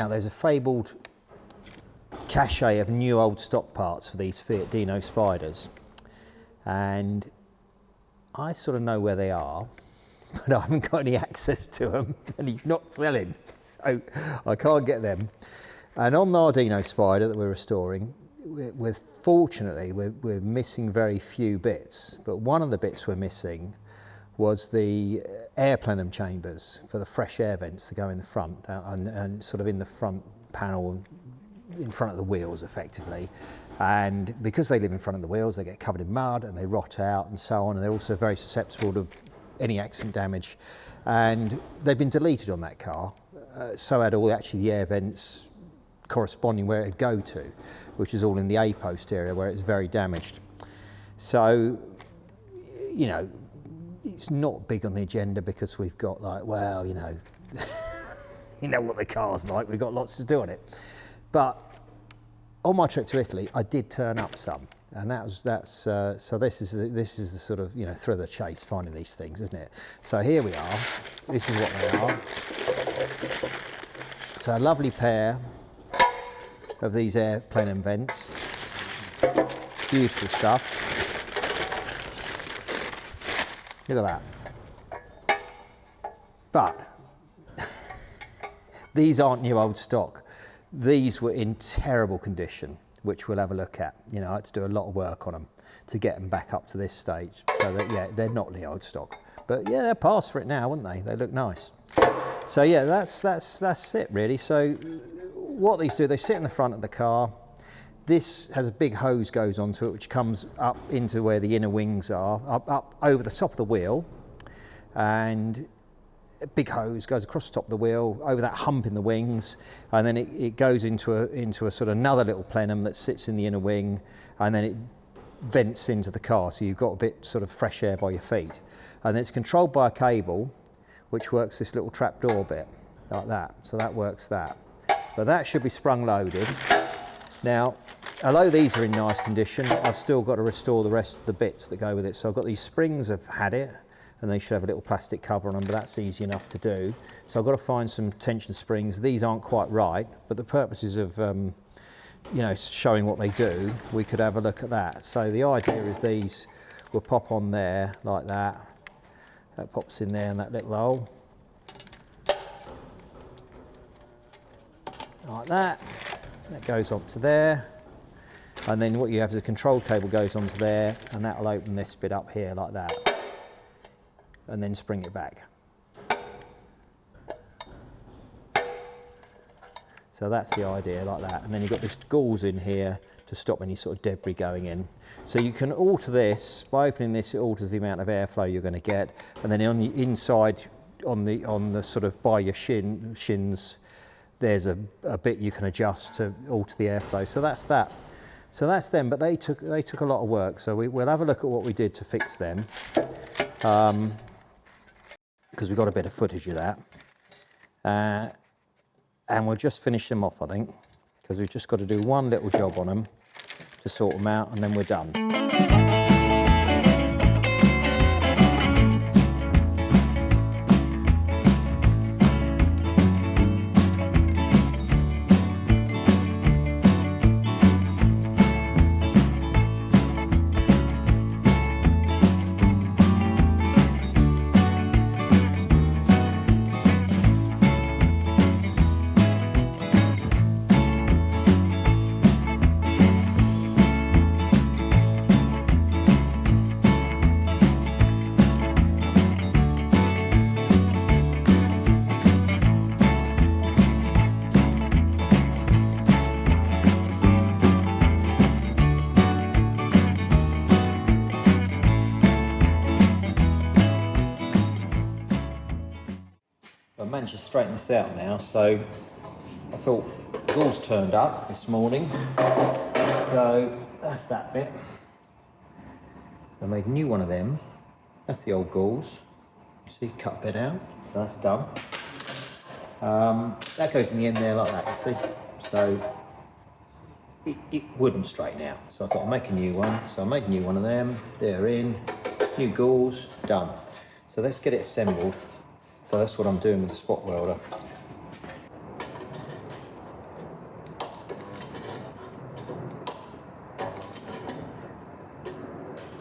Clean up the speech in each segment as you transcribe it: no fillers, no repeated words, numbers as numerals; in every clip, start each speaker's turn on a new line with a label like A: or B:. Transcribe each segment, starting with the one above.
A: Now there's a fabled cache of new old stock parts for these FIAT Dino spiders, and I sort of know where they are, but I haven't got any access to them, and he's not selling, so I can't get them. And on our Dino spider that we're restoring, fortunately we're missing very few bits, but one of the bits we're missing was the air plenum chambers for the fresh air vents to go in the front, and sort of in the front panel, in front of the wheels effectively. And because they live in front of the wheels, they get covered in mud and they rot out and so on, and they're also very susceptible to any accident damage. And they've been deleted on that car, so had all actually the air vents corresponding where it'd go to, which is all in the A post area where it's very damaged. So, you know, it's not big on the agenda because we've got like, well, you know, you know what the car's like, we've got lots to do on it. But on my trip to Italy, I did turn up some, and so this is the sort of, you know, thrill of the chase, finding these things, isn't it? So here we are. This is what they are. So a lovely pair of these air plenum vents. Beautiful stuff. Look at that. But these aren't new old stock. These were in terrible condition, which we'll have a look at. You know, I had to do a lot of work on them to get them back up to this stage. So that, yeah, they're not the old stock. But yeah, they're passed for it now, wouldn't they? They look nice. So yeah, that's it really. So what these do, they sit in the front of the car. This has a big hose goes onto it, which comes up into where the inner wings are, up over the top of the wheel, and a big hose goes across the top of the wheel, over that hump in the wings, and then it goes into a sort of another little plenum that sits in the inner wing, and then it vents into the car, so you've got a bit sort of fresh air by your feet. And it's controlled by a cable, which works this little trapdoor bit, like that. So that works that. But that should be sprung loaded. Now, although these are in nice condition, I've still got to restore the rest of the bits that go with it. So I've got these springs, have had it, and they should have a little plastic cover on them, but that's easy enough to do. So I've got to find some tension springs. These aren't quite right, but the purposes of you know, showing what they do, we could have a look at that. So the idea is these will pop on there like that. That pops in there in that little hole. Like that. That goes up to there, and then what you have is a control cable goes onto there, and that will open this bit up here like that, and then spring it back. So that's the idea, like that. And then you've got this gauze in here to stop any sort of debris going in. So you can alter this by opening this. It alters the amount of airflow you're going to get, and then on the inside, on the sort of by your shins. There's a bit you can adjust to alter the airflow. So that's that. So that's them, but they took a lot of work. So we'll have a look at what we did to fix them, because we've got a bit of footage of that. And we'll just finish them off, I think, because we've just got to do one little job on them to sort them out, and then we're done. I managed to straighten this out now, so I thought gauze turned up this morning, so that's that bit. I made a new one of them. That's the old gauze. See, cut a bit out, so that's done. That goes in the end there like that, you see. So it wouldn't straighten out, so I thought I'd make a new one. So I made a new one of them. They're in, new gauze, done. So let's get it assembled. So that's what I'm doing with the spot welder.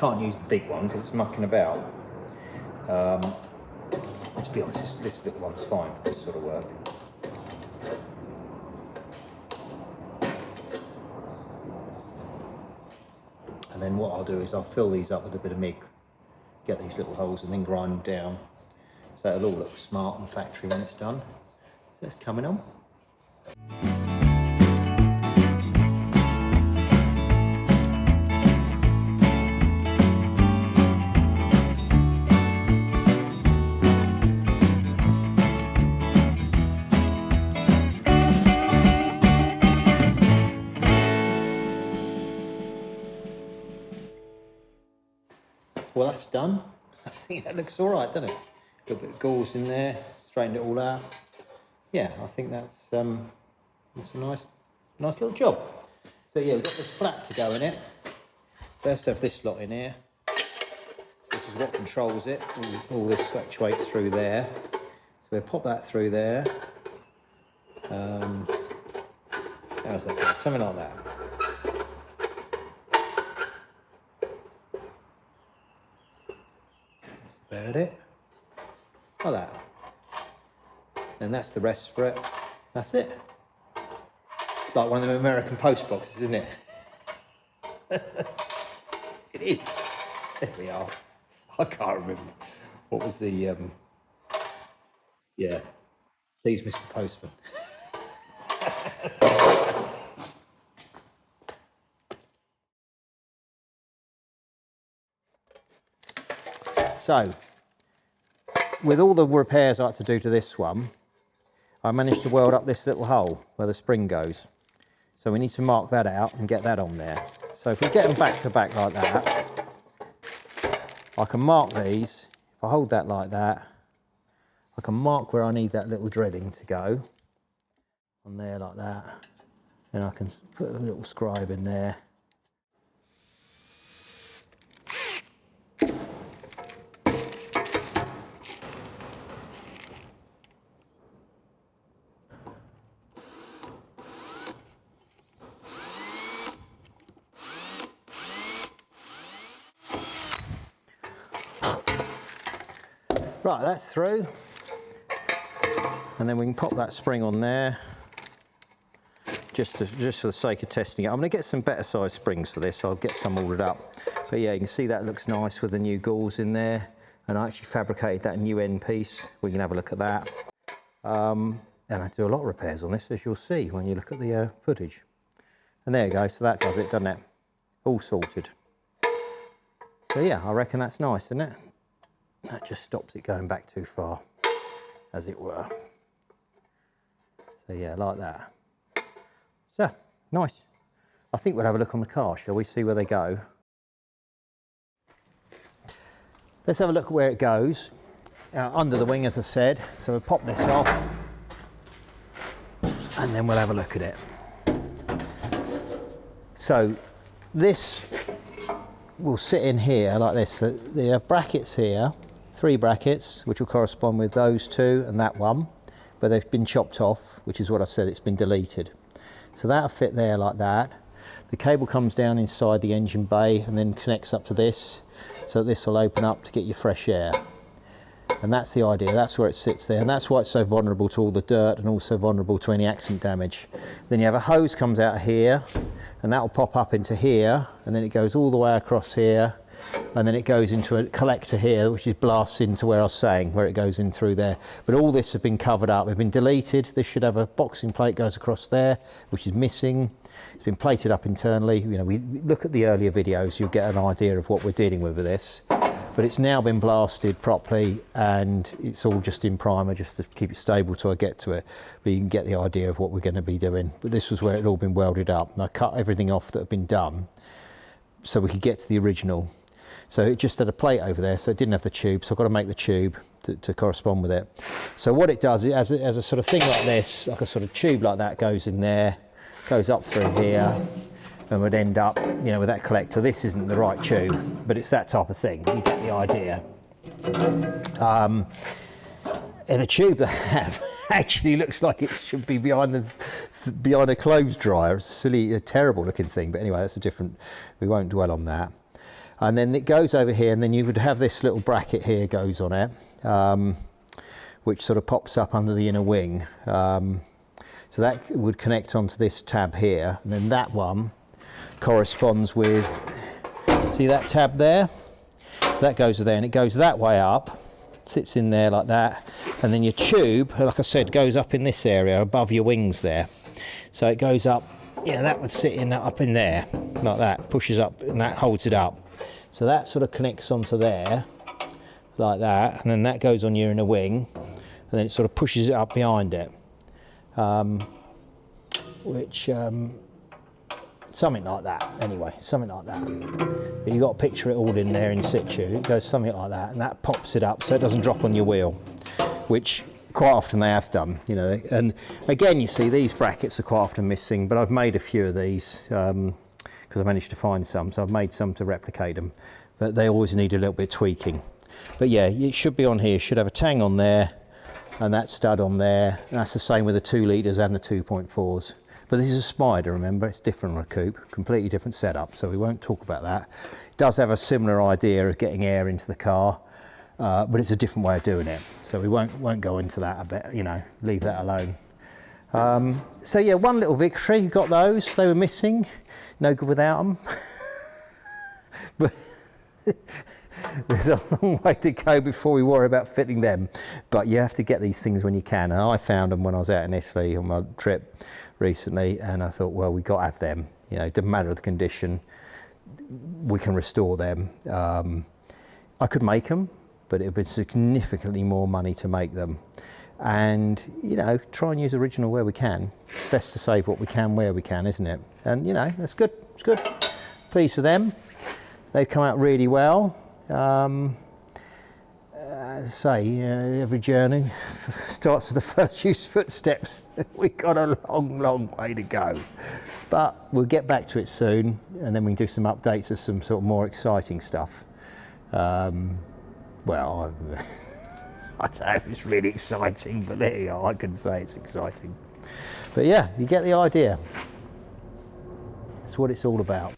A: Can't use the big one because it's mucking about. Let's be honest, this little one's fine for this sort of work. And then what I'll do is I'll fill these up with a bit of MIG, get these little holes and then grind them down. So it'll all look smart and factory when it's done. So it's coming on. Well, that's done. I think that looks all right, doesn't it? Got a bit of gauze in there, straightened it all out. Yeah, I think that's a nice little job. So yeah, we've got this flap to go in it. First have this lot in here, which is what controls it. All this actuates through there. So we'll pop that through there. How's that going? Something like that. About it, like that, and that's the rest for it. That's it. Like one of them American post boxes, isn't it? It is. There we are. I can't remember what was the yeah. Please, Mr. Postman. So, with all the repairs I had to do to this one, I managed to weld up this little hole where the spring goes. So we need to mark that out and get that on there. So if we get them back to back like that, I can mark these. If I hold that like that, I can mark where I need that little dreading to go. On there like that. Then I can put a little scribe in there. Right, that's through, and then we can pop that spring on there, just for the sake of testing it. I'm going to get some better size springs for this, so I'll get some ordered up. But yeah, you can see that looks nice with the new gauze in there, and I actually fabricated that new end piece. We can have a look at that. And I do a lot of repairs on this, as you'll see when you look at the footage. And there you go, so that does it, doesn't it? All sorted. So yeah, I reckon that's nice, isn't it? That just stops it going back too far, as it were. So yeah, like that. So, nice. I think we'll have a look on the car, shall we? See where they go. Let's have a look at where it goes. Under the wing, as I said. So we'll pop this off, and then we'll have a look at it. So, this will sit in here like this. So they have brackets here. 3 brackets, which will correspond with those 2 and that one, but they've been chopped off, which is what I said, it's been deleted. So that'll fit there like that. The cable comes down inside the engine bay and then connects up to this, so this will open up to get your fresh air. And that's the idea, that's where it sits there, and that's why it's so vulnerable to all the dirt and also vulnerable to any accident damage. Then you have a hose comes out of here, and that will pop up into here, and then it goes all the way across here, and then it goes into a collector here, which is blasts into where I was saying, where it goes in through there. But all this has been covered up, it's been deleted. This should have a boxing plate goes across there, which is missing. It's been plated up internally. You know, we look at the earlier videos, you'll get an idea of what we're dealing with this. But it's now been blasted properly, and it's all just in primer just to keep it stable till I get to it. But you can get the idea of what we're going to be doing. But this was where it had all been welded up, and I cut everything off that had been done so we could get to the original. So it just had a plate over there, so it didn't have the tube, so I've got to make the tube to correspond with it. So what it does, it has a sort of thing like this, like a sort of tube like that goes in there, goes up through here, and would end up, you know, with that collector. This isn't the right tube, but it's that type of thing. You get the idea. And the tube they have actually looks like it should be behind a clothes dryer. It's a silly, a terrible looking thing, but anyway, that's a different, we won't dwell on that. And then it goes over here, and then you would have this little bracket here goes on it, which sort of pops up under the inner wing. So that would connect onto this tab here, and then that one corresponds with, see that tab there? So that goes there, and it goes that way up, sits in there like that, and then your tube, like I said, goes up in this area above your wings there. So it goes up, yeah, that would sit in up in there, like that, pushes up, and that holds it up. So that sort of connects onto there, like that, and then that goes on your inner wing, and then it sort of pushes it up behind it. Something like that, anyway, something like that. But you've got to picture it all in there in situ. It goes something like that, and that pops it up so it doesn't drop on your wheel, which quite often they have done, you know. And again, you see these brackets are quite often missing, but I've made a few of these because I managed to find some, so I've made some to replicate them, but they always need a little bit of tweaking. But yeah, it should be on here, should have a tang on there, and that stud on there, and that's the same with the 2 litres and the 2.4s. But this is a Spider, remember, it's different from a coupe, completely different setup, so we won't talk about that. It does have a similar idea of getting air into the car, but it's a different way of doing it. So we won't go into that a bit, you know, leave that alone. So yeah, one little victory, you got those, they were missing, no good without them. But there's a long way to go before we worry about fitting them. But you have to get these things when you can, and I found them when I was out in Italy on my trip recently, and I thought, well, we've got to have them. You know, it doesn't matter the condition, we can restore them. I could make them, but it would be significantly more money to make them. And, you know, try and use original where we can. It's best to save what we can where we can, isn't it? And, you know, that's good, it's good. Pleased with them. They've come out really well. As I say, every journey starts with the first few footsteps. We've got a long, long way to go. But we'll get back to it soon, and then we can do some updates of some sort of more exciting stuff. Well, I don't know if it's really exciting, but there you go, I can say it's exciting. But yeah, you get the idea. That's what it's all about.